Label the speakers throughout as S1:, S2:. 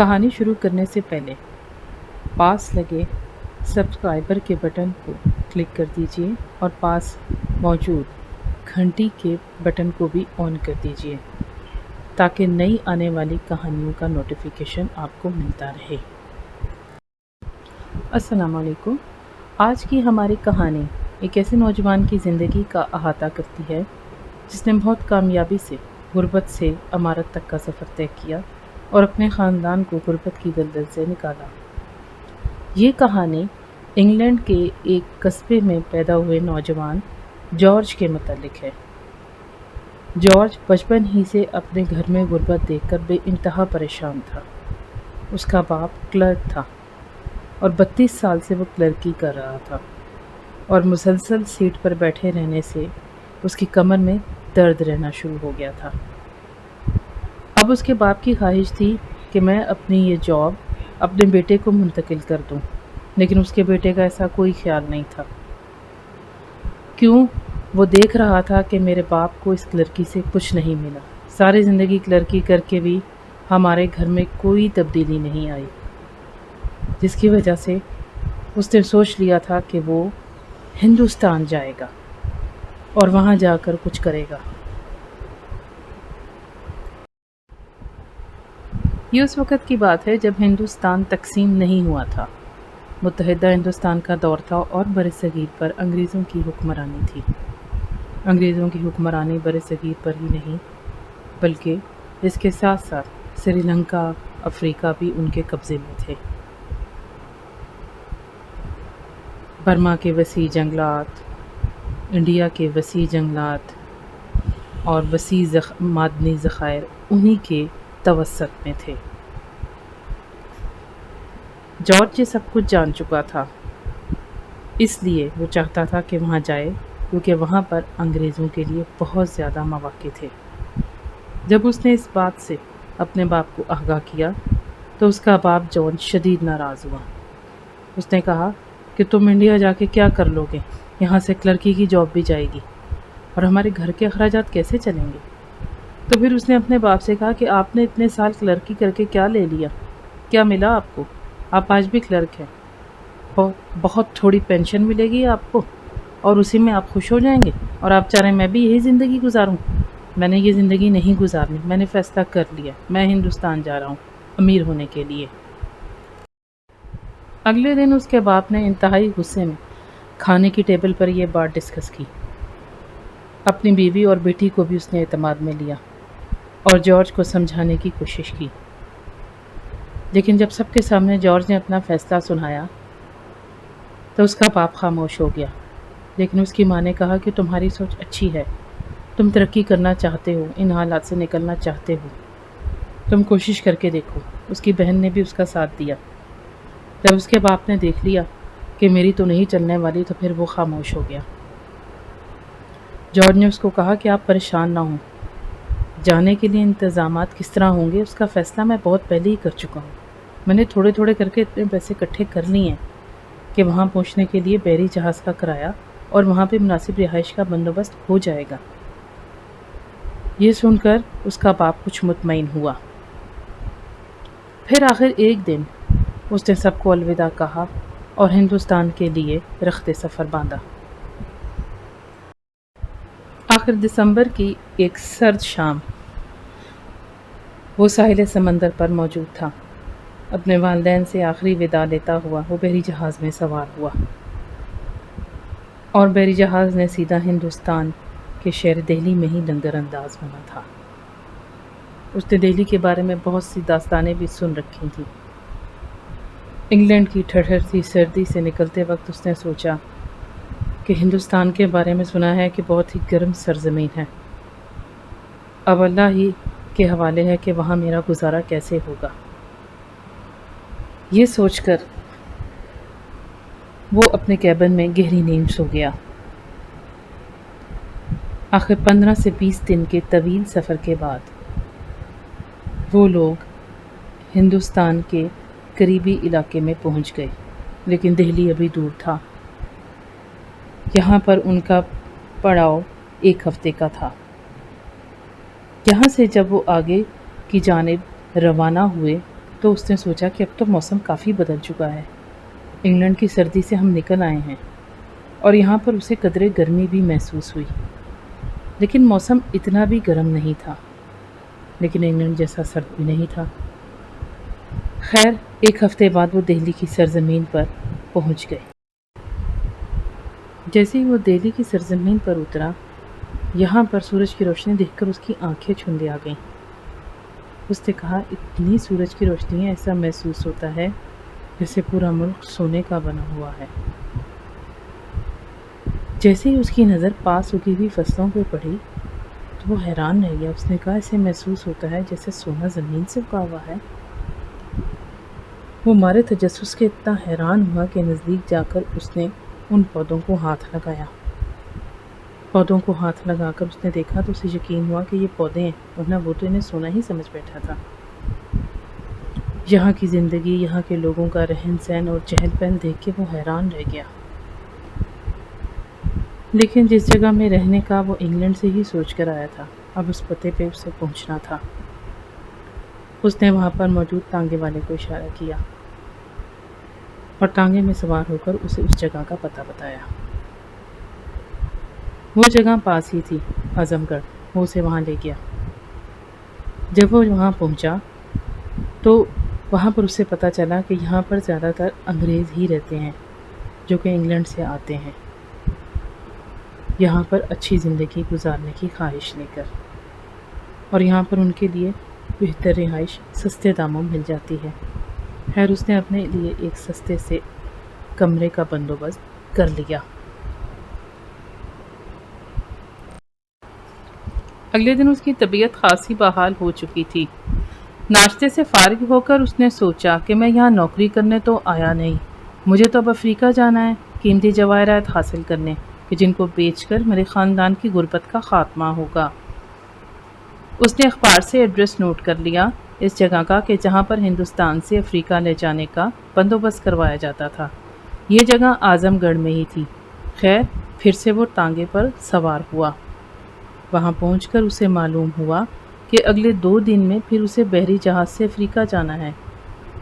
S1: کہانی شروع کرنے سے پہلے پاس لگے سبسکرائبر کے بٹن کو کلک کر دیجیے اور پاس موجود گھنٹی کے بٹن کو بھی آن کر دیجیے تاکہ نئی آنے والی کہانیوں کا نوٹیفیکیشن آپ کو ملتا رہے۔ السلام علیکم۔ آج کی ہماری کہانی ایک ایسے نوجوان کی زندگی کا احاطہ کرتی ہے جس نے بہت کامیابی سے غربت سے امارت تک کا سفر طے کیا اور اپنے خاندان کو غربت کی دلدل سے نکالا۔ یہ کہانی انگلینڈ کے ایک قصبے میں پیدا ہوئے نوجوان جارج کے متعلق ہے۔ جارج بچپن ہی سے اپنے گھر میں غربت دیکھ کر بے انتہا پریشان تھا۔ اس کا باپ کلرک تھا اور 32 سال سے وہ کلرکی کر رہا تھا اور مسلسل سیٹ پر بیٹھے رہنے سے اس کی کمر میں درد رہنا شروع ہو گیا تھا۔ اب اس کے باپ کی خواہش تھی کہ میں اپنی یہ جاب اپنے بیٹے کو منتقل کر دوں، لیکن اس کے بیٹے کا ایسا کوئی خیال نہیں تھا۔ کیوں؟ وہ دیکھ رہا تھا کہ میرے باپ کو اس کلرکی سے کچھ نہیں ملا۔ ساری زندگی کلرکی کر کے بھی ہمارے گھر میں کوئی تبدیلی نہیں آئی، جس کی وجہ سے اس نے سوچ لیا تھا کہ وہ ہندوستان جائے گا اور وہاں جا کر کچھ کرے گا۔ یہ اس وقت کی بات ہے جب ہندوستان تقسیم نہیں ہوا تھا۔ متحدہ ہندوستان کا دور تھا اور برصغیر پر انگریزوں کی حکمرانی تھی۔ انگریزوں کی حکمرانی برصغیر پر ہی نہیں بلکہ اس کے ساتھ ساتھ سری لنکا، افریقہ بھی ان کے قبضے میں تھے۔ برما کے وسیع جنگلات، انڈیا کے وسیع جنگلات اور وسیع معدنی ذخائر انہی کے توسط میں تھے۔ جارج یہ سب کچھ جان چکا تھا، اس لیے وہ چاہتا تھا کہ وہاں جائے کیونکہ وہاں پر انگریزوں کے لیے بہت زیادہ مواقع تھے۔ جب اس نے اس بات سے اپنے باپ کو آگاہ کیا تو اس کا باپ جان شدید ناراض ہوا۔ اس نے کہا کہ تم انڈیا جا کے کیا کر لو گے؟ یہاں سے کلرکی کی جاب بھی جائے گی اور ہمارے گھر کے اخراجات کیسے چلیں گے؟ تو پھر اس نے اپنے باپ سے کہا کہ آپ نے اتنے سال کلرکی کر کے کیا لے لیا؟ کیا ملا آپ کو؟ آپ آج بھی کلرک ہیں، بہت تھوڑی پینشن ملے گی آپ کو اور اسی میں آپ خوش ہو جائیں گے اور آپ چاہ رہے ہیں میں بھی یہی زندگی گزاروں؟ میں نے یہ زندگی نہیں گزارنی، میں نے فیصلہ کر لیا، میں ہندوستان جا رہا ہوں امیر ہونے کے لیے۔ اگلے دن اس کے باپ نے انتہائی غصے میں کھانے کی ٹیبل پر یہ بات ڈسکس کی۔ اپنی بیوی اور بیٹی کو بھی اس نے اعتماد میں لیا اور جارج کو سمجھانے کی کوشش کی، لیکن جب سب کے سامنے جارج نے اپنا فیصلہ سنایا تو اس کا باپ خاموش ہو گیا۔ لیکن اس کی ماں نے کہا کہ تمہاری سوچ اچھی ہے، تم ترقی کرنا چاہتے ہو، ان حالات سے نکلنا چاہتے ہو، تم کوشش کر کے دیکھو۔ اس کی بہن نے بھی اس کا ساتھ دیا۔ جب اس کے باپ نے دیکھ لیا کہ میری تو نہیں چلنے والی تو پھر وہ خاموش ہو گیا۔ جارج نے اس کو کہا کہ آپ پریشان نہ ہوں، جانے کے لیے انتظامات کس طرح ہوں گے اس کا فیصلہ میں بہت پہلے ہی کر چکا ہوں۔ میں نے تھوڑے تھوڑے کر کے اتنے پیسے اکٹھے کر لیے ہیں کہ وہاں پہنچنے کے لیے بحری جہاز کا کرایہ اور وہاں پہ مناسب رہائش کا بندوبست ہو جائے گا۔ یہ سن کر اس کا باپ کچھ مطمئن ہوا۔ پھر آخر ایک دن اس نے سب کو الوداع کہا اور ہندوستان کے لیے رخت سفر باندھا۔ آخر دسمبر کی ایک سرد شام وہ ساحل سمندر پر موجود تھا۔ اپنے والدین سے آخری وداع لیتا ہوا وہ بحری جہاز میں سوار ہوا اور بحری جہاز نے سیدھا ہندوستان کے شہر دہلی میں ہی لنگر انداز ہونا تھا۔ اس نے دہلی کے بارے میں بہت سی داستانیں بھی سن رکھی تھیں۔ انگلینڈ کی ٹھٹھرتی سردی سے نکلتے وقت اس نے سوچا کہ ہندوستان کے بارے میں سنا ہے کہ بہت ہی گرم سرزمین ہے، اب اللہ ہی کے حوالے ہے کہ وہاں میرا گزارا کیسے ہوگا۔ یہ سوچ کر وہ اپنے کیبن میں گہری نیند سو گیا۔ آخر 15 سے 20 دن کے طویل سفر کے بعد وہ لوگ ہندوستان کے قریبی علاقے میں پہنچ گئے، لیکن دہلی ابھی دور تھا۔ یہاں پر ان کا پڑاؤ 1 ہفتے کا تھا۔ یہاں سے جب وہ آگے کی جانب روانہ ہوئے تو اس نے سوچا کہ اب تو موسم کافی بدل چکا ہے، انگلینڈ کی سردی سے ہم نکل آئے ہیں، اور یہاں پر اسے قدرے گرمی بھی محسوس ہوئی، لیکن موسم اتنا بھی گرم نہیں تھا، لیکن انگلینڈ جیسا سرد بھی نہیں تھا۔ خیر، ایک ہفتے بعد وہ دہلی کی سرزمین پر پہنچ گئے۔ جیسے ہی وہ دہلی کی سرزمین پر اترا، یہاں پر سورج کی روشنی دیکھ کر اس کی آنکھیں چھندے آ گئیں۔ اس نے کہا، اتنی سورج کی روشنی ہے، ایسا محسوس ہوتا ہے جیسے پورا ملک سونے کا بنا ہوا ہے۔ جیسے ہی اس کی نظر پاس اگی ہوئی فصلوں پہ پڑی تو وہ حیران رہ گیا۔ اس نے کہا، اسے محسوس ہوتا ہے جیسے سونا زمین سے اگا ہوا ہے۔ وہ مارے تجسس کے اتنا حیران ہوا کہ نزدیک جا کر اس نے ان پودوں کو ہاتھ لگایا۔ پودوں کو ہاتھ لگا کر اس نے دیکھا تو اسے یقین ہوا کہ یہ پودے ہیں، ورنہ وہ تو انہیں سونا ہی سمجھ بیٹھا تھا۔ یہاں کی زندگی، یہاں کے لوگوں کا رہن سہن اور چہل پہل دیکھ کے وہ حیران رہ گیا۔ لیکن جس جگہ میں رہنے کا وہ انگلینڈ سے ہی سوچ کر آیا تھا، اب اس پتے پہ اسے پہنچنا تھا۔ اس نے وہاں پر موجود تانگے والے کو اشارہ کیا اور تانگے میں سوار ہو کر اسے اس جگہ کا پتہ بتایا۔ وہ جگہ پاس ہی تھی، اعظم گڑھ۔ وہ اسے وہاں لے گیا۔ جب وہ وہاں پہنچا تو وہاں پر اسے پتہ چلا کہ یہاں پر زیادہ تر انگریز ہی رہتے ہیں جو کہ انگلینڈ سے آتے ہیں یہاں پر اچھی زندگی گزارنے کی خواہش لے کر، اور یہاں پر ان کے لیے بہتر رہائش سستے داموں مل جاتی ہے۔ خیر، اس نے اپنے لیے ایک سستے سے کمرے کا بندوبست کر لیا۔ اگلے دن اس کی طبیعت خاصی بحال ہو چکی تھی۔ ناشتے سے فارغ ہو کر اس نے سوچا کہ میں یہاں نوکری کرنے تو آیا نہیں، مجھے تو اب افریقہ جانا ہے قیمتی جواہرات حاصل کرنے، کہ جن کو بیچ کر میرے خاندان کی غربت کا خاتمہ ہوگا۔ اس نے اخبار سے ایڈریس نوٹ کر لیا اس جگہ کا کہ جہاں پر ہندوستان سے افریقہ لے جانے کا بندوبست کروایا جاتا تھا۔ یہ جگہ اعظم گڑھ میں ہی تھی۔ خیر، پھر سے وہ تانگے پر سوار ہوا۔ وہاں پہنچ کر اسے معلوم ہوا کہ اگلے 2 دن میں پھر اسے بحری جہاز سے افریقہ جانا ہے۔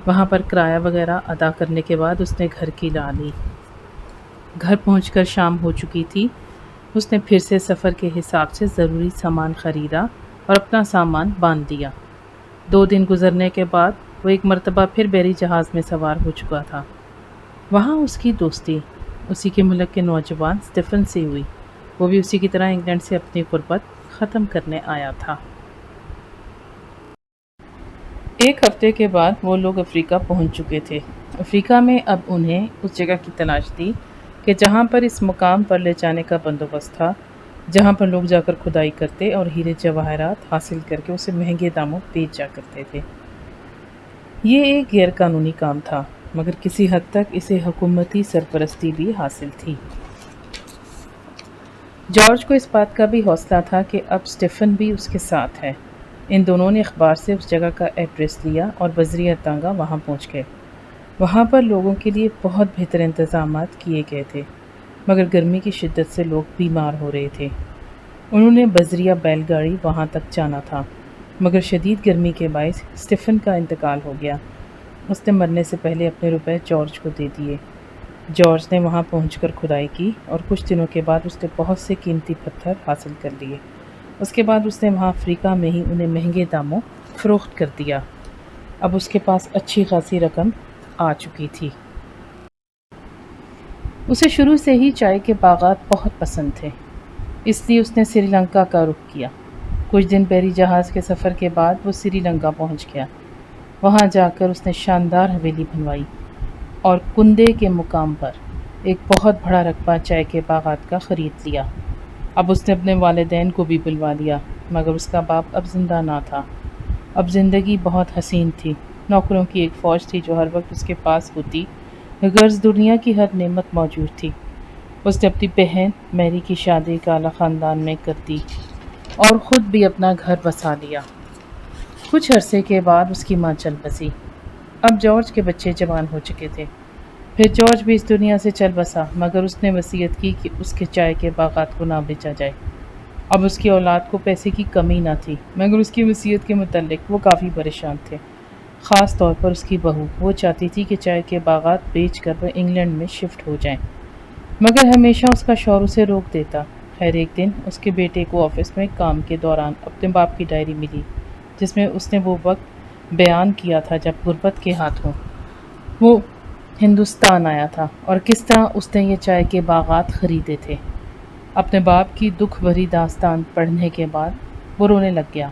S1: وہاں پر کرایہ وغیرہ ادا کرنے کے بعد اس نے گھر کی لا لی۔ گھر پہنچ کر شام ہو چکی تھی۔ اس نے پھر سے سفر کے حساب سے ضروری سامان خریدا اور اپنا سامان باندھ دیا۔ 2 دن گزرنے کے بعد وہ ایک مرتبہ پھر بحری جہاز میں سوار ہو چکا تھا۔ وہاں اس کی دوستی اسی کے ملک کے نوجوان اسٹیفن سے ہوئی۔ وہ بھی اسی کی طرح انگلینڈ سے اپنی غربت ختم کرنے آیا تھا۔ ایک ہفتے کے بعد وہ لوگ افریقہ پہنچ چکے تھے۔ افریقہ میں اب انہیں اس جگہ کی تلاش تھی کہ جہاں پر اس مقام پر لے جانے کا بندوبست تھا، جہاں پر لوگ جا کر کھدائی کرتے اور ہیرے جواہرات حاصل کر کے اسے مہنگے داموں بیچ جا کرتے تھے۔ یہ ایک غیر قانونی کام تھا، مگر کسی حد تک اسے حکومتی سرپرستی بھی حاصل تھی۔ جارج کو اس بات کا بھی حوصلہ تھا کہ اب اسٹیفن بھی اس کے ساتھ ہے۔ ان دونوں نے اخبار سے اس جگہ کا ایڈریس لیا اور بذریعہ تانگا وہاں پہنچ گئے۔ وہاں پر لوگوں کے لیے بہت بہتر انتظامات کیے گئے تھے، مگر گرمی کی شدت سے لوگ بیمار ہو رہے تھے۔ انہوں نے بذریعہ بیل گاڑی وہاں تک جانا تھا، مگر شدید گرمی کے باعث اسٹیفن کا انتقال ہو گیا۔ اس نے مرنے سے پہلے اپنے روپے جارج کو دے دیے۔ جارج نے وہاں پہنچ کر کھدائی کی اور کچھ دنوں کے بعد اس نے بہت سے قیمتی پتھر حاصل کر لیے۔ اس کے بعد اس نے وہاں افریقہ میں ہی انہیں مہنگے داموں فروخت کر دیا۔ اب اس کے پاس اچھی خاصی رقم آ چکی تھی۔ اسے شروع سے ہی چائے کے باغات بہت پسند تھے، اس لیے اس نے سری لنکا کا رخ کیا۔ کچھ دن بحری جہاز کے سفر کے بعد وہ سری لنکا پہنچ گیا۔ وہاں جا کر اس نے شاندار حویلی بنوائی اور کندے کے مقام پر ایک بہت بڑا رقبہ چائے کے باغات کا خرید لیا۔ اب اس نے اپنے والدین کو بھی بلوا لیا، مگر اس کا باپ اب زندہ نہ تھا۔ اب زندگی بہت حسین تھی۔ نوکروں کی ایک فوج تھی جو ہر وقت اس کے پاس ہوتی، غرض دنیا کی ہر نعمت موجود تھی۔ اس نے اپنی بہن میری کی شادی کا اعلیٰ خاندان میں کر دی اور خود بھی اپنا گھر بسا لیا۔ کچھ عرصے کے بعد اس کی ماں چل بسی۔ اب جارج کے بچے جوان ہو چکے تھے۔ پھر جارج بھی اس دنیا سے چل بسا، مگر اس نے وصیت کی کہ اس کے چائے کے باغات کو نہ بیچا جائے۔ اب اس کی اولاد کو پیسے کی کمی نہ تھی، مگر اس کی وصیت کے متعلق وہ کافی پریشان تھے۔ خاص طور پر اس کی بہو۔ وہ چاہتی تھی کہ چائے کے باغات بیچ کر وہ انگلینڈ میں شفٹ ہو جائیں، مگر ہمیشہ اس کا شوہر اسے روک دیتا۔ خیر ایک دن اس کے بیٹے کو آفس میں کام کے دوران اپنے باپ کی ڈائری ملی، جس میں اس نے وہ وقت بیان کیا تھا جب غربت کے ہاتھوں وہ ہندوستان آیا تھا، اور کس طرح اس نے یہ چائے کے باغات خریدے تھے۔ اپنے باپ کی دکھ بھری داستان پڑھنے کے بعد وہ رونے لگ گیا،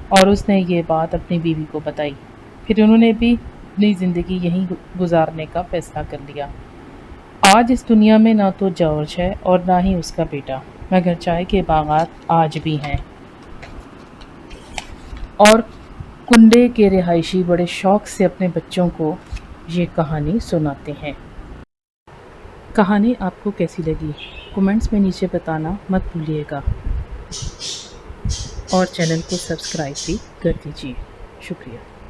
S1: اور اس نے یہ بات اپنی بیوی کو بتائی۔ پھر انہوں نے بھی اپنی زندگی یہیں گزارنے کا فیصلہ کر لیا۔ آج اس دنیا میں نہ تو جارج ہے اور نہ ہی اس کا بیٹا، مگر چائے کے باغات آج بھی ہیں، اور کنڈے کے رہائشی بڑے شوق سے اپنے بچوں کو یہ کہانی سناتے ہیں۔ کہانی آپ کو کیسی لگی؟ کمنٹس میں نیچے بتانا مت بھولیے گا، اور چینل کو سبسکرائب بھی کر دیجیے۔ شکریہ۔